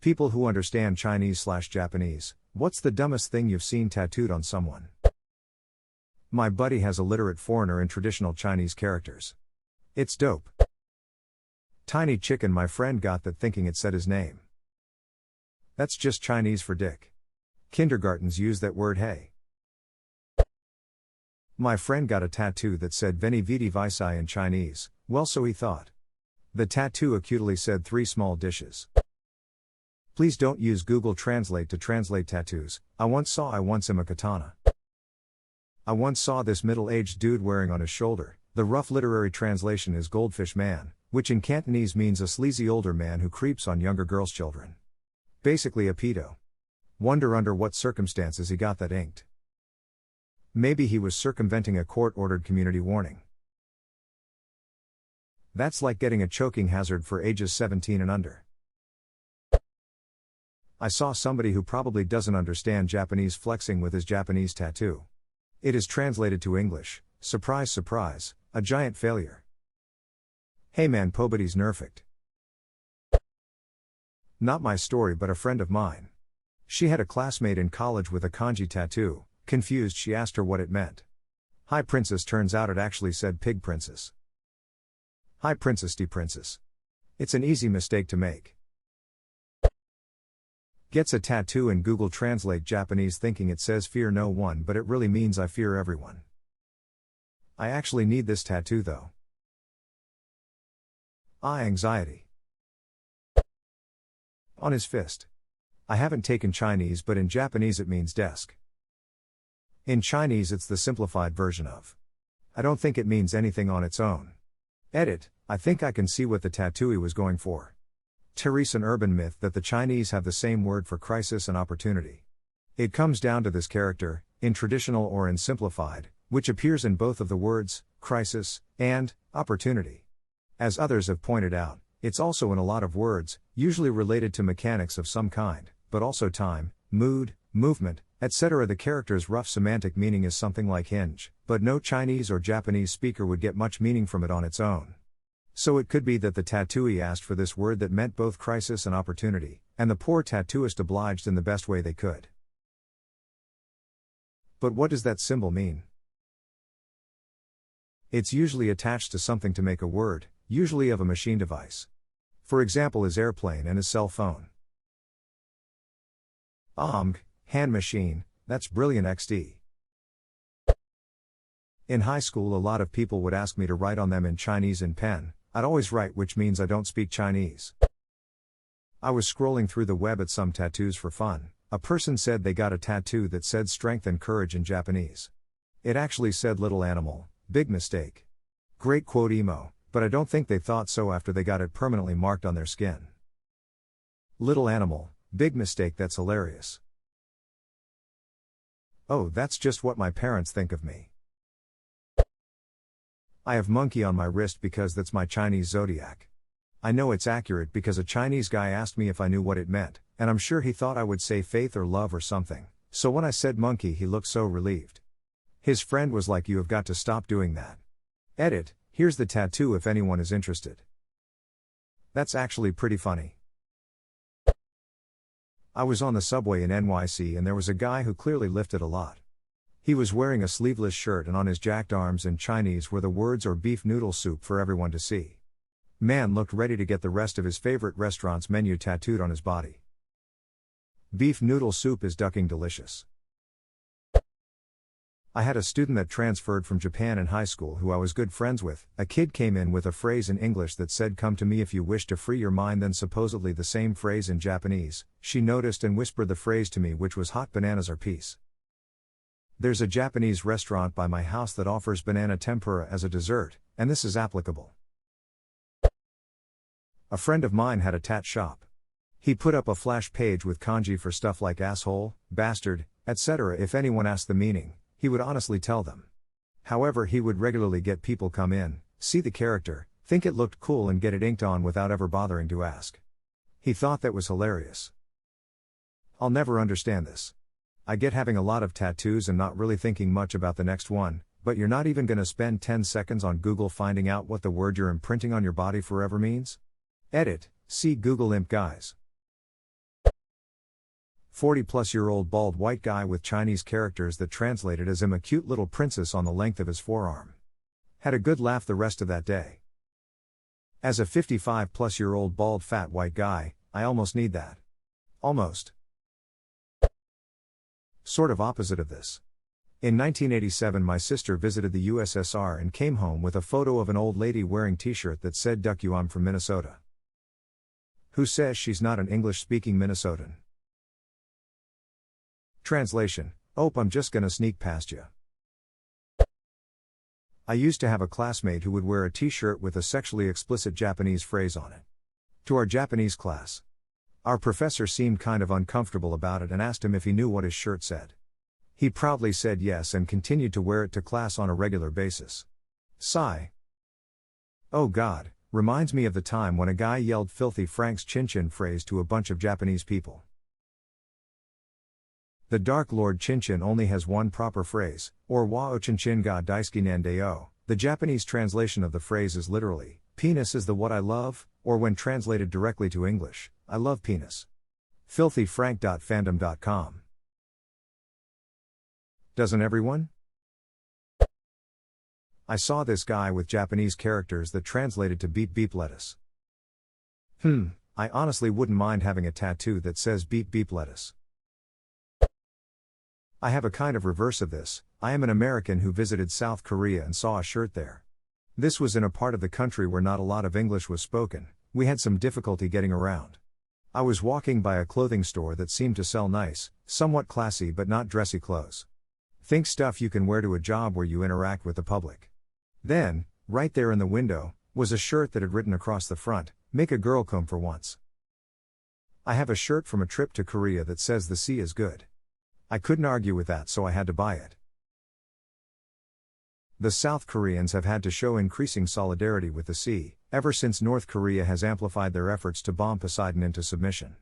People who understand Chinese/Japanese, what's the dumbest thing you've seen tattooed on someone? My buddy has a literate foreigner in traditional Chinese characters. It's dope. Tiny chicken my friend got that thinking it said his name. That's just Chinese for dick. Kindergartens use that word hey. My friend got a tattoo that said Veni Vidi Vici in Chinese, well so he thought. The tattoo acutely said 3 small dishes. Please don't use Google Translate to translate tattoos. I once him a katana. I once saw this middle-aged dude wearing on his shoulder. The rough literary translation is Goldfish Man, which in Cantonese means a sleazy older man who creeps on younger girls' children. Basically a pedo. Wonder under what circumstances he got that inked. Maybe he was circumventing a court-ordered community warning. That's like getting a choking hazard for ages 17 and under. I saw somebody who probably doesn't understand Japanese flexing with his Japanese tattoo. It is translated to English, surprise surprise, a giant failure. Hey man, pobody's nerfect. Not my story but a friend of mine. She had a classmate in college with a kanji tattoo. Confused, she asked her what it meant. Hi princess, turns out it actually said pig princess. Hi princess de princess. It's an easy mistake to make. Gets a tattoo in Google Translate Japanese thinking it says fear no one but it really means I fear everyone. I actually need this tattoo though. Anxiety. On his fist. I haven't taken Chinese but in Japanese it means desk. In Chinese it's the simplified version of. I don't think it means anything on its own. Edit, I think I can see what the tattooee was going for. Teresa, an urban myth that the Chinese have the same word for crisis and opportunity. It comes down to this character, in traditional or in simplified, which appears in both of the words, crisis, and opportunity. As others have pointed out, it's also in a lot of words, usually related to mechanics of some kind, but also time, mood, movement, etc. The character's rough semantic meaning is something like hinge, but no Chinese or Japanese speaker would get much meaning from it on its own. So it could be that the tattooee asked for this word that meant both crisis and opportunity, and the poor tattooist obliged in the best way they could. But what does that symbol mean? It's usually attached to something to make a word, usually of a machine device. For example, his airplane and his cell phone. Hand machine, that's brilliant XD. In high school a lot of people would ask me to write on them in Chinese in pen. I'd always write, which means I don't speak Chinese. I was scrolling through the web at some tattoos for fun. A person said they got a tattoo that said strength and courage in Japanese. It actually said little animal, big mistake. Great quote emo, but I don't think they thought so after they got it permanently marked on their skin. Little animal, big mistake, that's hilarious. Oh, that's just what my parents think of me. I have monkey on my wrist because that's my Chinese zodiac. I know it's accurate because a Chinese guy asked me if I knew what it meant, and I'm sure he thought I would say faith or love or something, so when I said monkey he looked so relieved. His friend was like, you have got to stop doing that. Edit, here's the tattoo if anyone is interested. That's actually pretty funny. I was on the subway in NYC and there was a guy who clearly lifted a lot. He was wearing a sleeveless shirt and on his jacked arms in Chinese were the words or beef noodle soup for everyone to see. Man looked ready to get the rest of his favorite restaurant's menu tattooed on his body. Beef noodle soup is ducking delicious. I had a student that transferred from Japan in high school who I was good friends with. A kid came in with a phrase in English that said, "Come to me if you wish to free your mind," then supposedly the same phrase in Japanese. She noticed and whispered the phrase to me, which was hot bananas are peace. There's a Japanese restaurant by my house that offers banana tempura as a dessert, and this is applicable. A friend of mine had a tat shop. He put up a flash page with kanji for stuff like asshole, bastard, etc. If anyone asked the meaning, he would honestly tell them. However, he would regularly get people come in, see the character, think it looked cool and get it inked on without ever bothering to ask. He thought that was hilarious. I'll never understand this. I get having a lot of tattoos and not really thinking much about the next one, but you're not even gonna spend 10 seconds on Google finding out what the word you're imprinting on your body forever means? Edit, see Google Imp guys. 40-plus-year-old bald white guy with Chinese characters that translated as "I'm a cute little princess" on the length of his forearm. Had a good laugh the rest of that day. As a 55-plus-year-old bald fat white guy, I almost need that. Almost. Sort of opposite of this. In 1987 my sister visited the USSR and came home with a photo of an old lady wearing t-shirt that said "Duck you, I'm from Minnesota." Who says she's not an English-speaking Minnesotan? Translation: "Oh, I'm just gonna sneak past you." I used to have a classmate who would wear a t-shirt with a sexually explicit Japanese phrase on it. To our Japanese class. Our professor seemed kind of uncomfortable about it and asked him if he knew what his shirt said. He proudly said yes and continued to wear it to class on a regular basis. Sigh. Oh God, reminds me of the time when a guy yelled "Filthy Frank's Chin-Chin" phrase to a bunch of Japanese people. The Dark Lord Chin-Chin only has one proper phrase, or "wa o chin-chin ga daisuki nandeo." The Japanese translation of the phrase is literally, "Penis is the what I love," or when translated directly to English, "I love penis." filthyfrank.fandom.com. Doesn't everyone? I saw this guy with Japanese characters that translated to "beep beep lettuce." I honestly wouldn't mind having a tattoo that says "beep beep lettuce." I have a kind of reverse of this. I am an American who visited South Korea and saw a shirt there. This was in a part of the country where not a lot of English was spoken. We had some difficulty getting around. I was walking by a clothing store that seemed to sell nice, somewhat classy but not dressy clothes. Think stuff you can wear to a job where you interact with the public. Then, right there in the window, was a shirt that had written across the front, "Make a girl come for once." I have a shirt from a trip to Korea that says "The sea is good." I couldn't argue with that, so I had to buy it. The South Koreans have had to show increasing solidarity with the sea, ever since North Korea has amplified their efforts to bomb Poseidon into submission.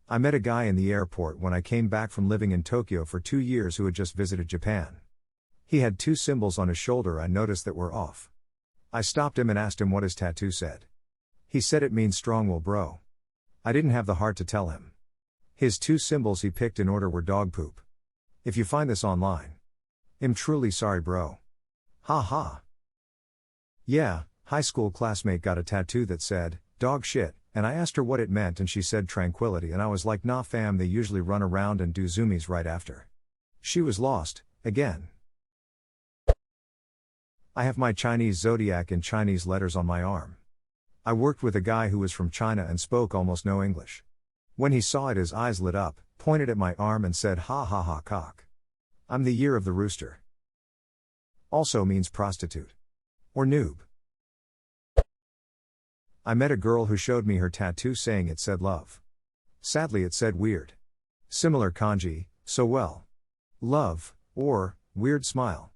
I met a guy in the airport when I came back from living in Tokyo for 2 years who had just visited Japan. He had 2 symbols on his shoulder I noticed that were off. I stopped him and asked him what his tattoo said. He said it means "strong will bro." I didn't have the heart to tell him. His 2 symbols he picked in order were dog poop. If you find this online. I'm truly sorry, bro. Ha ha. Yeah, high school classmate got a tattoo that said, "dog shit," and I asked her what it meant and she said tranquility, and I was like, "Nah fam, they usually run around and do zoomies right after." She was lost, again. I have my Chinese zodiac in Chinese letters on my arm. I worked with a guy who was from China and spoke almost no English. When he saw it his eyes lit up, pointed at my arm and said, "Ha ha ha cock. I'm the year of the rooster." Also means prostitute. Or noob. I met a girl who showed me her tattoo saying it said love. Sadly it said weird. Similar kanji, so well. Love, or, weird smile.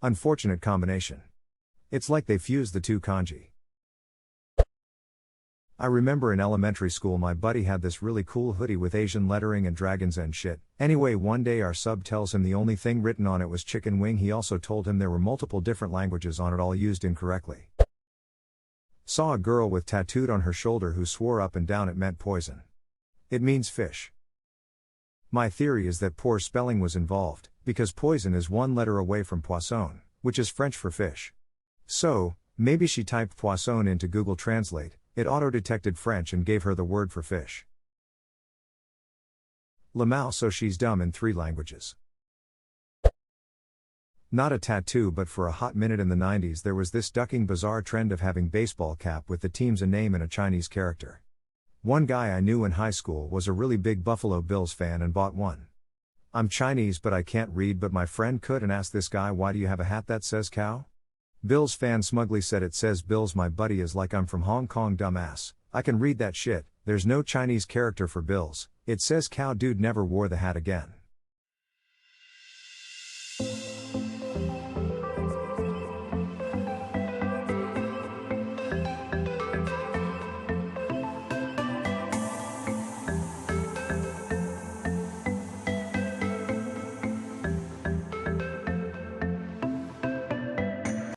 Unfortunate combination. It's like they fused the 2 kanji. I remember in elementary school my buddy had this really cool hoodie with Asian lettering and dragons and shit. Anyway, one day our sub tells him the only thing written on it was chicken wing. He also told him there were multiple different languages on it, all used incorrectly. Saw a girl with tattooed on her shoulder who swore up and down it meant poison. It means fish. My theory is that poor spelling was involved, because poison is 1 letter away from poisson, which is French for fish. So, maybe she typed poisson into Google Translate. It auto-detected French and gave her the word for fish. Lamau, so she's dumb in 3 languages. Not a tattoo, but for a hot minute in the 90s there was this ducking bizarre trend of having baseball cap with the team's name and a Chinese character. One guy I knew in high school was a really big Buffalo Bills fan and bought one. I'm Chinese but I can't read, but my friend could, and asked this guy, "Why do you have a hat that says cow?" Bills fan smugly said, "It says Bills." My buddy is like, "I'm from Hong Kong, dumbass. I can read that shit. There's no Chinese character for Bills. It says cow." Dude never wore the hat again.